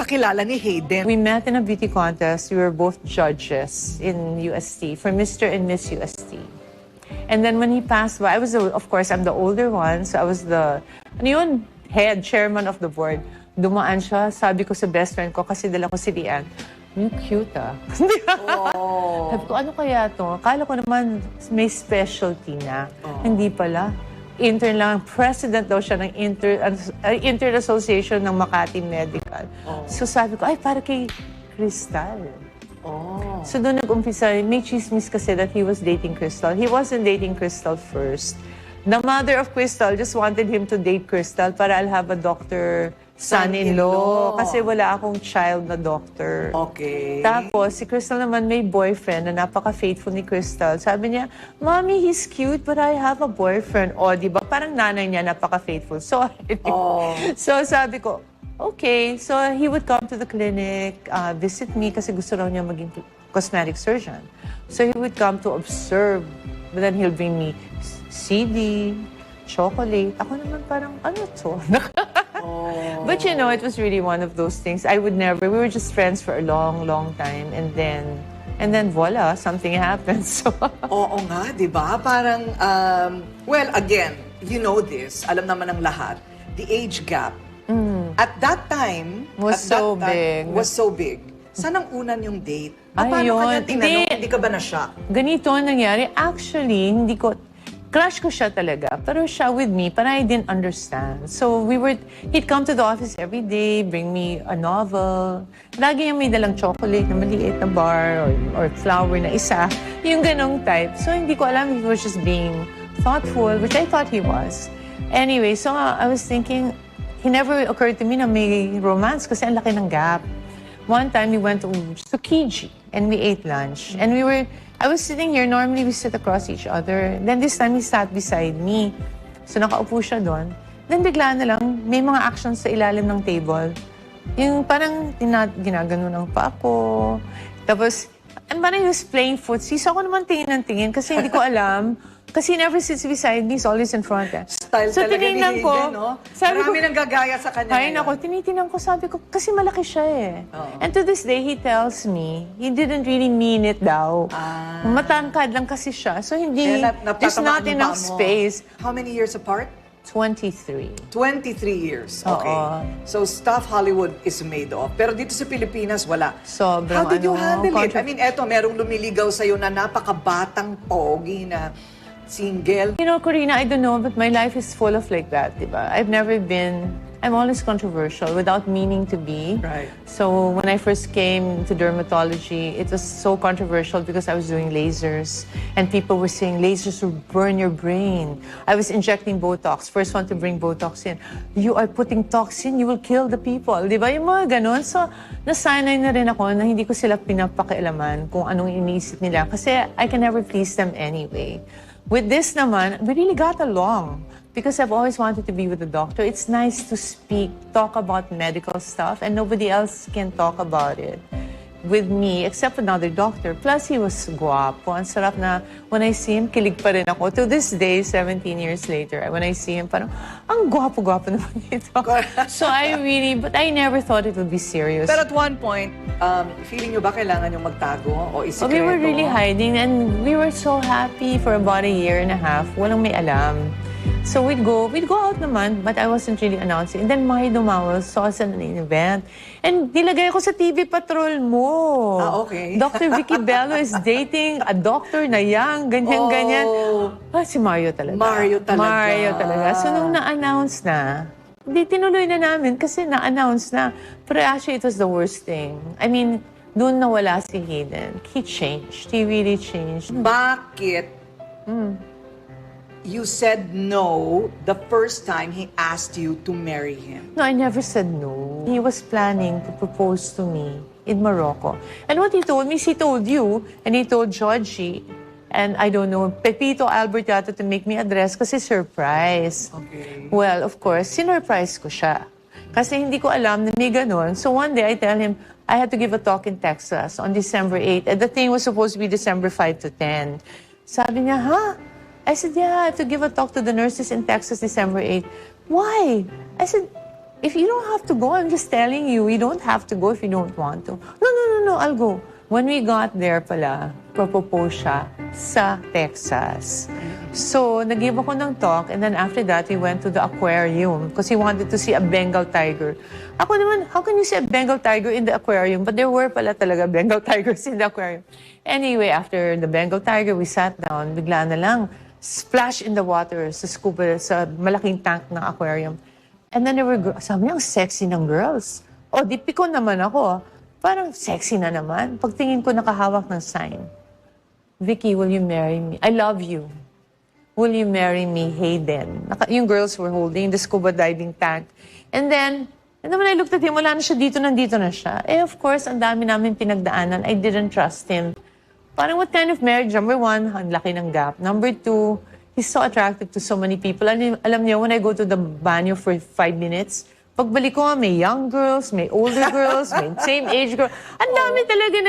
nagkakilala ni Hayden? We met in a beauty contest. We were both judges in UST for Mr. and Miss UST. And then when he passed by, of course, I'm the older one. So I was head chairman of the board. Dumaan siya, sabi ko sa best friend ko, kasi dala ko si Lian, you cute Oh. Sabi ko, ano kaya to? Akala ko naman may specialty na. Hindi pala. Intern lang. President daw siya ng Intern Association ng Makati Medical. So sabi ko, ay, para kay Crystal. So doon nag-umpisa, may chismis kasi that he was dating Crystal. He wasn't dating Crystal first. The mother of Crystal just wanted him to date Crystal para I'll have a doctor son-in-law. Kasi wala akong child na doctor. Okay. Tapos, si Crystal naman may boyfriend na napaka-faithful ni Crystal. Sabi niya, Mommy, he's cute, but I have a boyfriend. O, di ba? Parang nanay niya napaka-faithful. So, so sabi ko, okay. So, he would come to the clinic, visit me kasi gusto raw niya maging cosmetic surgeon. So, he would come to observe. But then he'll bring me CD, chocolate. Ako naman parang, ano to? But you know, it was really one of those things. We were just friends for a long, long time. And then voila, something happened. So, Oo nga, di ba? Parang, well, again, you know this, alam naman ng lahat, the age gap. At that time, was so big. Saan ang unan yung date? Ay, Paano yun. kanya tinanong? Hindi ka ba na-shock? Ganito ang nangyari. Actually, crush ko siya talaga. Pero siya with me, but I didn't understand. So he'd come to the office every day, bring me a novel. Lagi niya may dalang chocolate na maliit na bar or flower na isa. Yung ganong type. So hindi ko alam if he was just being thoughtful, which I thought he was. Anyway, so I was thinking, it never occurred to me na may romance kasi ang laki ng gap. One time we went to Tsukiji and we ate lunch. And I was sitting here, normally we sit across each other. Then this time he sat beside me. So nakaupo siya doon. Then bigla na lang, may mga actions sa ilalim ng table. Yung parang ginagano ng pa ako. Tapos, parang he was playing footsie. So ako naman tingin ng tingin kasi hindi ko alam. Kasi he never sits beside me, he's always in front. Style so talaga ni Hayden, no? Marami nang gagaya sa kanya. Ay, nako, tinitingnan ko, sabi ko, kasi malaki siya eh. And to this day, he tells me, he didn't really mean it daw. Matangkad lang kasi siya. So hindi, there's not enough space. How many years apart? 23. 23 years. Okay. So stuff Hollywood is made of. Pero dito sa Pilipinas, wala. Sobrang How did you handle it? I mean, eto, merong lumiligaw sa'yo na napakabatang pogi na single. You know, Corina, I don't know, but my life is full of like that, diba? I'm always controversial without meaning to be. Right. So when I first came to dermatology, it was so controversial because I was doing lasers and people were saying lasers will burn your brain. I was injecting Botox, first one to bring Botox in. You are putting toxin, you will kill the people. Diba? Yung mga ganun. So nasanay na rin ako na hindi ko sila pinapakialaman kung anong iniisip nila kasi I can never please them anyway. With this naman, we really got along because I've always wanted to be with a doctor. It's nice to talk about medical stuff, and nobody else can talk about it with me except another doctor. Plus, he was guapo. Ang sarap na when I see him, kilig pa rin ako. To this day, 17 years later, when I see him, parang, ang guapo-guapo naman ito. So but I never thought it would be serious. But at one point, feeling nyo ba kailangan yung magtago o isikreto? We were really hiding and we were so happy for about a year and a half. Walang may alam. So we'd go out naman, but I wasn't really announcing. And then Mahi Dumawa saw us at an event. And nilagay ako sa TV Patrol mo. Okay. Dr. Vicki Belo is dating a doctor na young, ganyan-ganyan. Si Mario talaga. Mario talaga. So nung na-announce na, hindi tinuloy na namin kasi na-announce na. Pero actually, it was the worst thing. I mean, doon nawala si Hayden. He changed. He really changed. Bakit? You said no the first time he asked you to marry him. No, I never said no. He was planning to propose to me in Morocco. And what he told me is he told you, and he told Georgie, and I don't know, Pepito Albert yata to make me a dress kasi surprise. Okay. Well, of course, sinurprise ko siya. Kasi hindi ko alam na may ganun. So one day, I tell him, I had to give a talk in Texas on December 8. And the thing was supposed to be December 5 to 10. Sabi niya, huh? I said, yeah, I have to give a talk to the nurses in Texas December 8. Why? I said, if you don't have to go, I'm just telling you, you don't have to go if you don't want to. No, I'll go. When we got there pala, propose siya sa Texas. So, nag-give ako ng talk, and then after that, we went to the aquarium because he wanted to see a Bengal tiger. Ako naman, how can you see a Bengal tiger in the aquarium? But there were pala talaga Bengal tigers in the aquarium. Anyway, after the Bengal tiger, we sat down, bigla na lang, splash in the water sa scuba, sa malaking tank ng aquarium. And then there were girls. Sabi niya, ang sexy ng girls. O, di piko naman ako. Parang sexy na naman. Pagtingin ko, nakahawak ng sign. Vicki, will you marry me? I love you. Will you marry me, Hayden? Yung girls were holding the scuba diving tank. And then when I looked at him, wala na siya dito, nandito na siya. Eh, of course, ang dami namin pinagdaanan. I didn't trust him. Parang what kind of marriage? Number one, ang laki ng gap. Number two, he's so attractive to so many people. Alam niyo, when I go to the banyo for 5 minutes, pagbalik ko, may young girls, may older girls, may same age girl. Ang dami talaga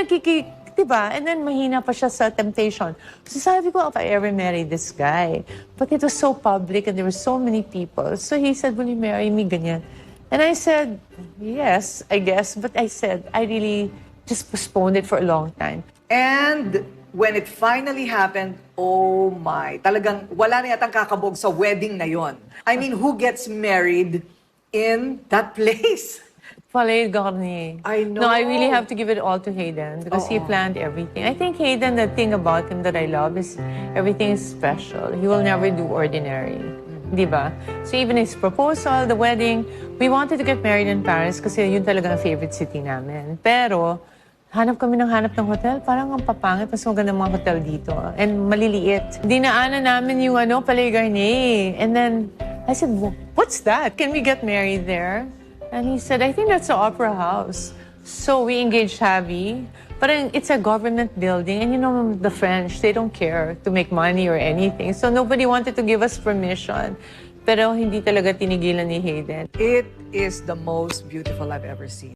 diba? And then mahina pa siya sa temptation. So sabi ko, if I ever marry this guy. But it was so public and there were so many people. So he said, will you marry me? Ganyan. And I said, yes, I guess. But I said, I really just postponed it for a long time. And when it finally happened, oh my, talagang wala na yatang kakabog sa wedding na yon. I mean, who gets married in that place? Palais Garnier. I know. No, I really have to give it all to Hayden because he planned everything. I think Hayden, the thing about him that I love is everything is special. He will never do ordinary. Diba? So even his proposal, the wedding, we wanted to get married in Paris kasi yun talaga ang favorite city namin. Pero, hanap kami ng hotel. Parang ang papangit. Mas maganda mga hotel dito. And maliliit. Dinaanan namin yung Palais Garnier. And then, I said, what's that? Can we get married there? And he said, I think that's the opera house. So we engaged Javi. But it's a government building. And you know, the French, they don't care to make money or anything. So nobody wanted to give us permission. Pero hindi talaga tinigilan ni Hayden. It is the most beautiful I've ever seen.